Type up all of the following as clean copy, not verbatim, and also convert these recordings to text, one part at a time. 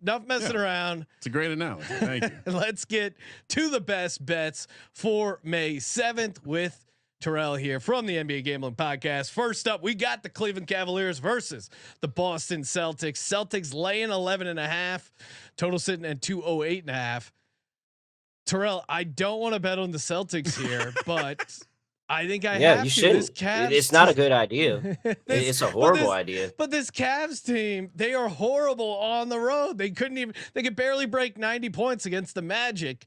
enough messing around. It's a great analogy. Thank you. Let's get to the best bets for May 7th with Terrell here from the NBA Gambling Podcast. First up, we got the Cleveland Cavaliers versus the Boston Celtics. Celtics laying 11.5, total sitting at 208.5. Terrell, I don't want to bet on the Celtics here, but I think I have you to. shouldn't. This Cavs It's not a good idea. this, It's a horrible idea. But this Cavs team, they are horrible on the road. They could barely break 90 points against the Magic.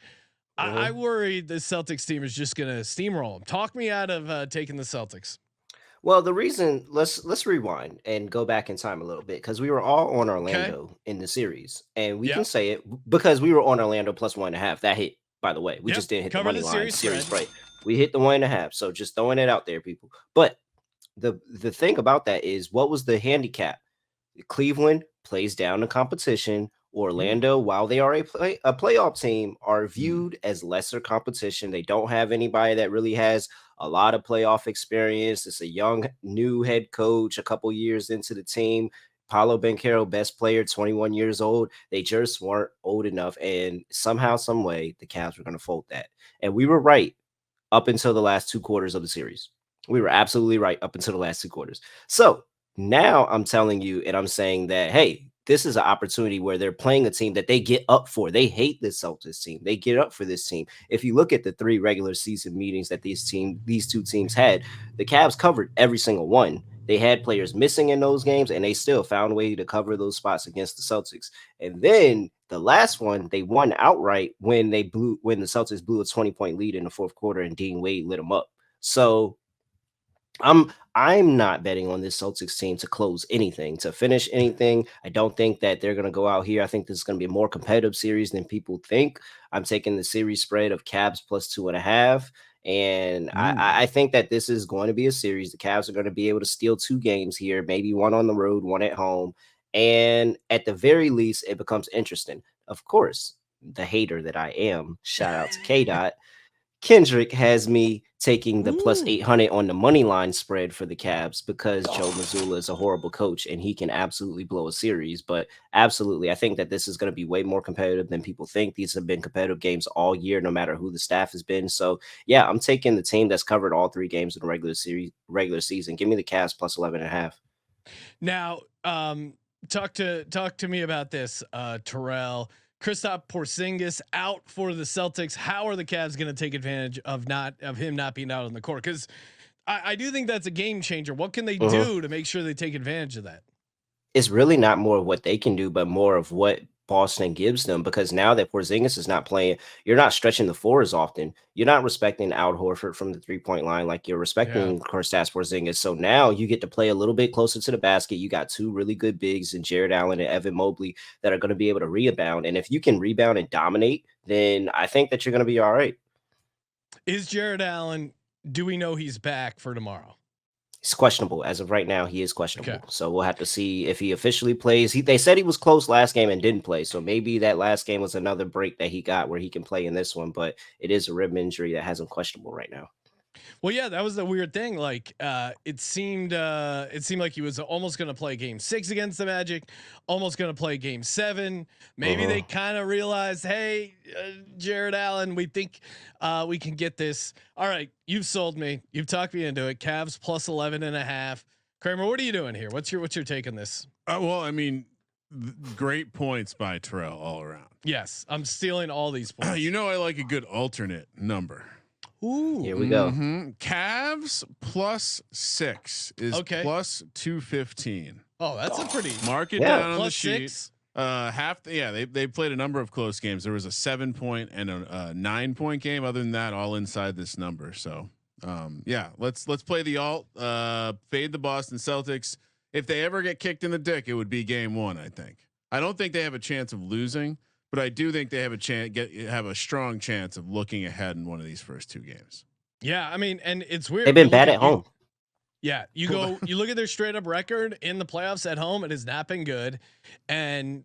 I worry the Celtics team is just going to steamroll them. Talk me out of taking the Celtics. Well, the reason let's rewind and go back in time a little bit because we were all on Orlando in the series, and we can say it because we were on Orlando plus 1.5. That hit, by the way. We just didn't hit the money line series spread. We hit the 1.5. So just throwing it out there, people. But the thing about that is, what was the handicap? Cleveland plays down the competition. Orlando, while they are a playoff team, are viewed as lesser competition. They don't have anybody that really has a lot of playoff experience. It's a young, new head coach, a couple years into the team. Paolo Banchero, best player, 21 years old. They just weren't old enough. And somehow, some way, the Cavs were going to fold that. And we were right up until the last 2 quarters of the series. We were absolutely right up until the last 2 quarters. So now I'm telling you, and I'm saying that, hey, this is an opportunity where they're playing a team that they get up for. They hate this Celtics team. They get up for this team. If you look at the 3 regular season meetings that these 2 teams had, the Cavs covered every single one. They had players missing in those games, and they still found a way to cover those spots against the Celtics. And then the last one, they won outright when the Celtics blew a 20-point lead in the 4th quarter, and Dean Wade lit them up. So I'm not betting on this Celtics team to close anything, to finish anything. I don't think that they're going to go out here. I think this is going to be a more competitive series than people think. I'm taking the series spread of Cavs plus 2.5. And I think that this is going to be a series. The Cavs are going to be able to steal 2 games here, maybe one on the road, one at home. And at the very least, it becomes interesting. Of course, the hater that I am, shout out to K-Dot, Kendrick has me taking the plus 800 on the money line spread for the Cavs because Joe Mazzulla is a horrible coach and he can absolutely blow a series. But absolutely, I think that this is going to be way more competitive than people think. These have been competitive games all year, no matter who the staff has been. So yeah, I'm taking the team that's covered all 3 games in the regular season. Give me the Cavs plus 11.5. Now, talk to me about this, Terrell. Kristaps Porzingis out for the Celtics. How are the Cavs going to take advantage of him not being out on the court? Because I do think that's a game changer. What can they do to make sure they take advantage of that? It's really not more of what they can do, but more of what Boston gives them, because now that Porzingis is not playing, you're not stretching the floor as often. You're not respecting Al Horford from the 3-point line like you're respecting Kristaps Porzingis. So now you get to play a little bit closer to the basket. You got 2 really good bigs in Jared Allen and Evan Mobley that are going to be able to rebound. And if you can rebound and dominate, then I think that you're going to be all right. Is Jared Allen, do we know he's back for tomorrow? It's questionable. As of right now, he is questionable. Okay. So we'll have to see if he officially plays. They said he was close last game and didn't play. So maybe that last game was another break that he got where he can play in this one. But it is a rib injury that has him questionable right now. Well, yeah, that was the weird thing. Like, it seemed like he was almost going to play Game 6 against the Magic, almost going to play Game 7. Maybe they kind of realized, hey, Jared Allen, we think we can get this. All right, you've sold me. You've talked me into it. Cavs plus 11.5. Kramer, what are you doing here? What's your take on this? Well, I mean, great points by Terrell all around. Yes, I'm stealing all these points. I like a good alternate number. Ooh, here we go. Cavs plus 6 is plus 215. Oh, that's a pretty mark it down on plus the sheet. 6. They played a number of close games. There was a 7-point and a 9-point game. Other than that, all inside this number. So let's play the alt. Fade the Boston Celtics. If they ever get kicked in the dick, it would be game 1. I think. I don't think they have a chance of losing. But I do think they have a strong chance of looking ahead in one of these first 2 games. Yeah, I mean, and it's weird. They've been bad at home. Yeah, you look at their straight up record in the playoffs at home. It has not been good, and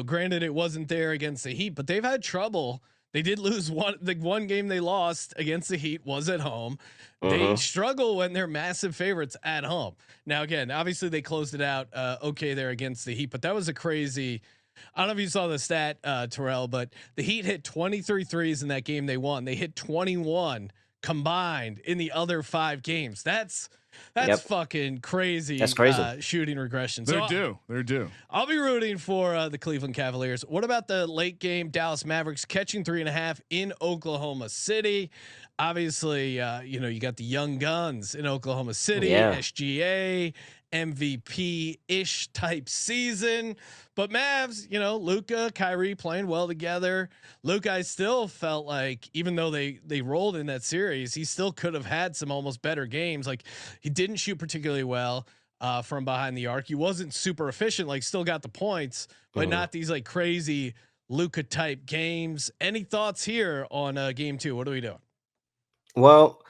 granted, it wasn't there against the Heat, but they've had trouble. They did lose the one game they lost against the Heat was at home. They struggle when they're massive favorites at home. Now, again, obviously they closed it out okay there against the Heat, but that was a crazy I don't know if you saw the stat, Terrell, but the Heat hit 23 threes in that game they won. They hit 21 combined in the other 5 games. That's fucking crazy. That's crazy. Shooting regression. They're due. I'll be rooting for the Cleveland Cavaliers. What about the late game Dallas Mavericks catching 3.5 in Oklahoma City? Obviously, you got the young guns in Oklahoma City, SGA, MVP ish type season, but Mavs, Luka, Kyrie playing well together. Luka, I still felt like even though they rolled in that series, he still could have had some almost better games. Like he didn't shoot particularly well from behind the arc. He wasn't super efficient, like still got the points, but not these like crazy Luka type games. Any thoughts here on game 2? What are we doing? Well,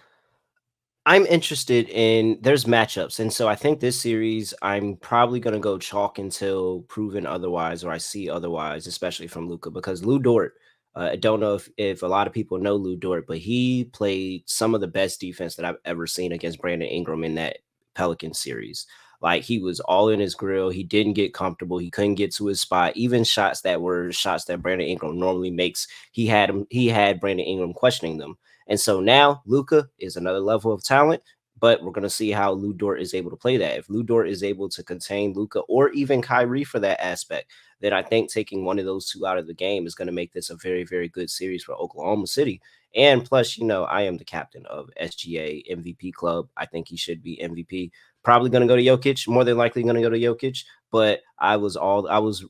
I'm interested in there's matchups. And so I think this series, I'm probably going to go chalk until proven otherwise, or I see otherwise, especially from Luka, because Lou Dort, I don't know if a lot of people know Lou Dort, but he played some of the best defense that I've ever seen against Brandon Ingram in that Pelican series. Like he was all in his grill. He didn't get comfortable. He couldn't get to his spot. Even shots that Brandon Ingram normally makes, he had Brandon Ingram questioning them. And so now Luka is another level of talent, but we're going to see how Lou Dort is able to play that. If Lou Dort is able to contain Luka or even Kyrie for that aspect, then I think taking one of those two out of the game is going to make this a very, very good series for Oklahoma City. And plus, I am the captain of SGA MVP club. I think he should be MVP. Probably going to go to Jokic, more than likely going to go to Jokic, but I was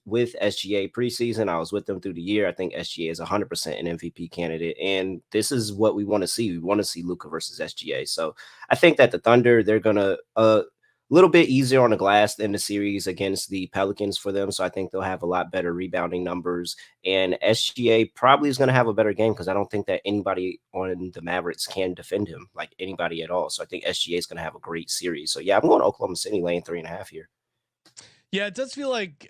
with SGA preseason. I was with them through the year. I think SGA is 100% an MVP candidate. And this is what we want to see. We want to see Luka versus SGA. So I think that the Thunder, they're going to, a little bit easier on the glass than the series against the Pelicans for them. So I think they'll have a lot better rebounding numbers, and SGA probably is going to have a better game because I don't think that anybody on the Mavericks can defend him, like anybody at all. So I think SGA is going to have a great series. So yeah, I'm going Oklahoma City laying 3.5 here. Yeah, it does feel like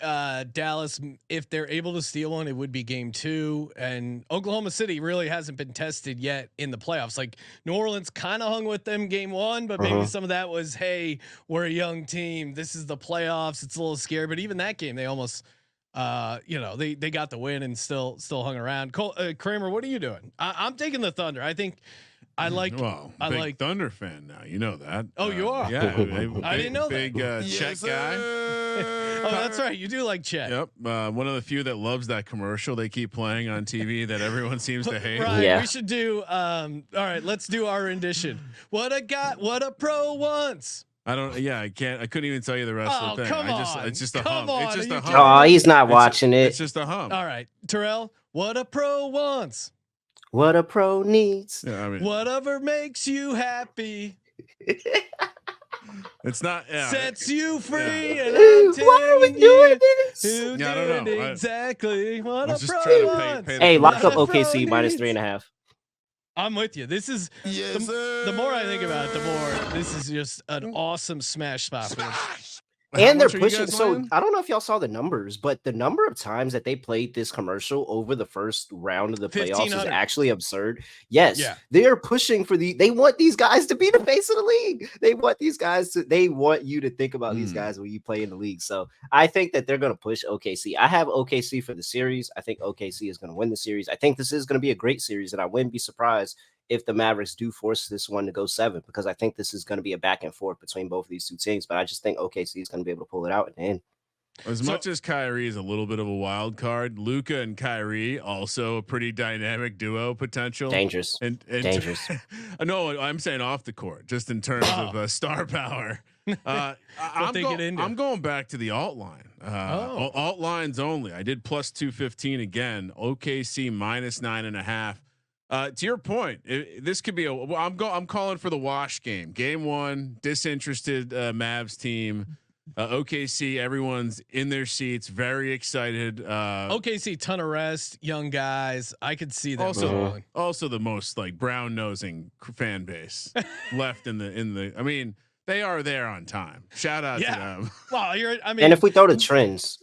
Dallas, if they're able to steal one, it would be game 2. And Oklahoma City really hasn't been tested yet in the playoffs. Like New Orleans kind of hung with them game 1, but maybe some of that was, hey, we're a young team. This is the playoffs. It's a little scary. But even that game, they almost, they got the win and still hung around. Kramer, what are you doing? I'm taking the Thunder. I think. I like Thunder fan now. You know that. Oh, you are. Yeah, I didn't know big Chet guy. Oh, that's right. You do like Chet. Yep. One of the few that loves that commercial they keep playing on TV that everyone seems to hate. Right. Yeah. We should do. All right. Let's do our rendition. What a pro wants. I couldn't even tell you the rest of the thing. Come on. It's just a hum. It's just a hum. Oh, he's not watching it. It's just a hum. All right, Terrell. What a pro wants. What a pro needs. Yeah, whatever makes you happy. It's not sets you free, and I'm telling you who I don't know exactly what a pro wants. Hey, lock up OKC minus 3.5. I'm with you. This is the more I think about it, the more this is just an awesome smash spot. And they're pushing. So I don't know if y'all saw the numbers, but the number of times that they played this commercial over the first round of the playoffs is actually absurd. Yes, they are pushing for they want these guys to be the face of the league. They want you to think about these guys when you play in the league. So I think that they're going to push OKC. I have OKC for the series. I think OKC is going to win the series. I think this is going to be a great series, and I wouldn't be surprised if the Mavericks do force this one to go 7, because I think this is going to be a back and forth between both of these two teams. But I just think OKC is going to be able to pull it out in the end. As much as Kyrie is a little bit of a wild card, Luka and Kyrie also a pretty dynamic duo potential. Dangerous. And dangerous. No, I'm saying off the court, just in terms of star power. I'm going back to the alt line. Alt lines only. I did plus 215 again. OKC minus 9.5. To your point, this could be I'm calling for the wash game. Game 1, disinterested Mavs team. OKC, everyone's in their seats, very excited. OKC, ton of rest, young guys. I could see that. Also the most like brown nosing fan base left in the. I mean, they are there on time. Shout out to them. Well, and if we throw the trends.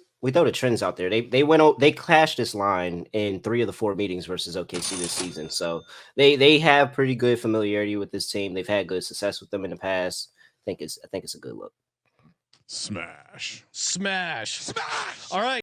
Out there. They clashed this line in 3 of the 4 meetings versus OKC this season. So they have pretty good familiarity with this team. They've had good success with them in the past. I think it's a good look. Smash. All right.